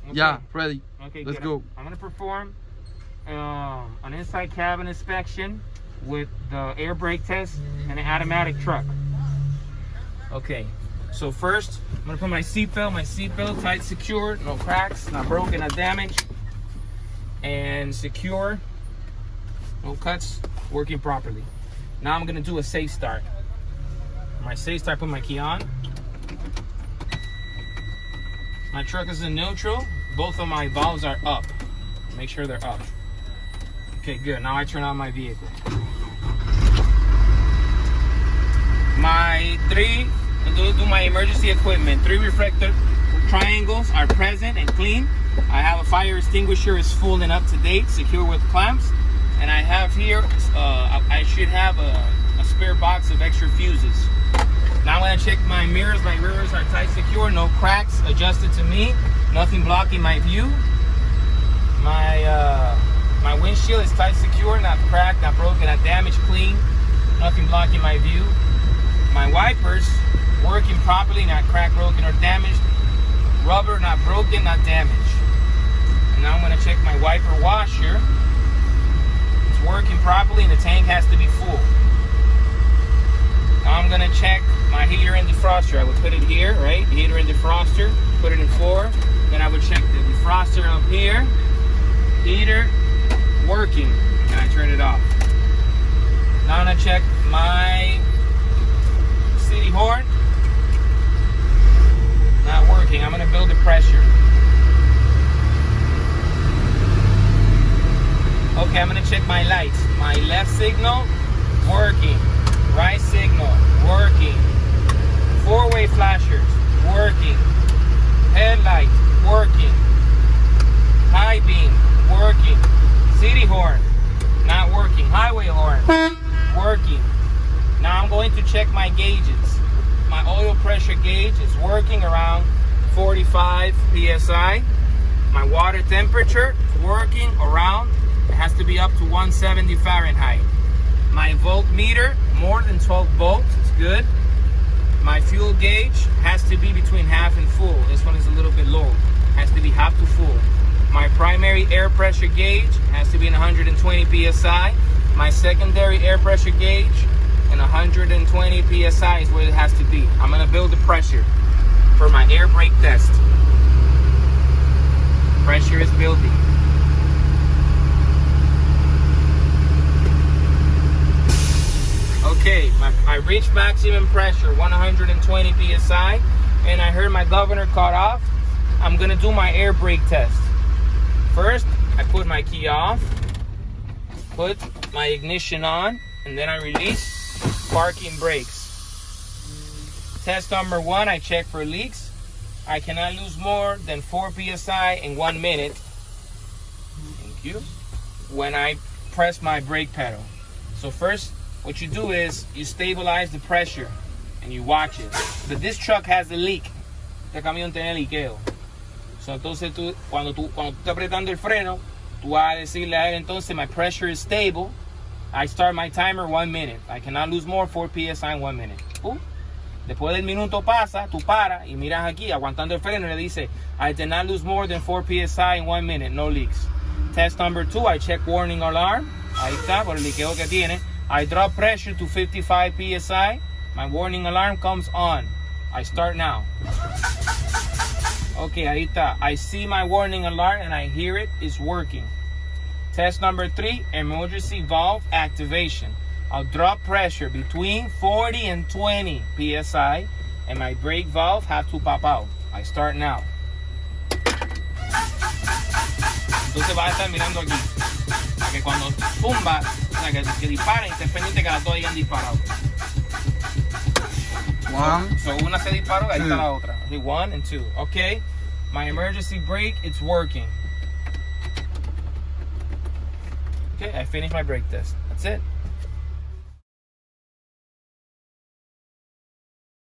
Okay. Yeah, ready. Okay, Let's good. go. I'm gonna perform an inside cabin inspection with the air brake test and an automatic truck. Okay, so first I'm gonna put my seatbelt tight, secure, no cracks, not broken, not damaged, and secure, no cuts, working properly. Now I'm gonna do a safe start. My safe start, put my key on. My truck is in neutral. Both of my valves are up. Make sure they're up. Okay, good. Now I turn on my vehicle. Do my emergency equipment. 3 reflector triangles are present and clean. I have a fire extinguisher is full and up to date, secure with clamps. And I have here, I should have a spare box of extra fuses. Now I'm gonna check my mirrors. My mirrors are tight, secure, no cracks, adjusted to me, nothing blocking my view. My windshield is tight, secure, not cracked, not broken, not damaged, clean, nothing blocking my view. My wipers working properly, not cracked, broken, or damaged. Rubber not broken, not damaged. And now I'm gonna check my wiper washer. It's working properly and the tank has to be full. Now I'm gonna check my heater and defroster. I would put it here, right? Heater and defroster, put it in 4. Then I would check the defroster up here. Heater, working. And I turn it off. Now I'm gonna check my city horn. Not working. I'm gonna build the pressure. Okay, I'm gonna check my lights. My left signal, working. Right signal, working. 4-way flashers, working. Headlight, working. High beam, working. City horn, not working. Highway horn, working. Now I'm going to check my gauges. My oil pressure gauge is working around 45 psi. My water temperature is working around, it has to be up to 170 Fahrenheit. My voltmeter, more than 12 volts, it's good. My fuel gauge has to be between half and full. This one is a little bit low. Has to be half to full. My primary air pressure gauge has to be in 120 psi. My secondary air pressure gauge in 120 psi is where it has to be. I'm gonna build the pressure for my air brake test. Pressure is building. Okay, I reached maximum pressure, 120 psi, and I heard my governor cut off. I'm gonna do my air brake test. First, I put my key off, put my ignition on, and then I release parking brakes. Test number 1, I check for leaks. I cannot lose more than 4 psi in 1 minute. Thank you. When I press my brake pedal. So first, what you do is you stabilize the pressure and you watch it. But this truck has a leak. Este camión tiene liqueo. So entonces cuando tú estás apretando el freno, tú vas a decirle a él entonces my pressure is stable. I start my timer 1 minute. I cannot lose more 4 psi in 1 minute. Después del minuto pasa, tú paras y miras aquí aguantando el freno y le dice I did not lose more than 4 psi in 1 minute, no leaks. Test number 2, I check warning alarm. Ahí está, por el liqueo que tiene. I drop pressure to 55 psi. My warning alarm comes on. I start now. Okay, ahí está. I see my warning alarm and I hear it is working. Test number 3, emergency valve activation. I'll drop pressure between 40 and 20 psi and my brake valve have to pop out. I start now. Entonces vas a estar mirando aquí. Para que cuando zumba, o sea, que disparen, estés pendiente que las dos hayan disparado. So una se disparó, ahí está la otra. Okay, 1 and 2. Okay, my emergency brake, it's working. Okay, I finished my brake test. That's it.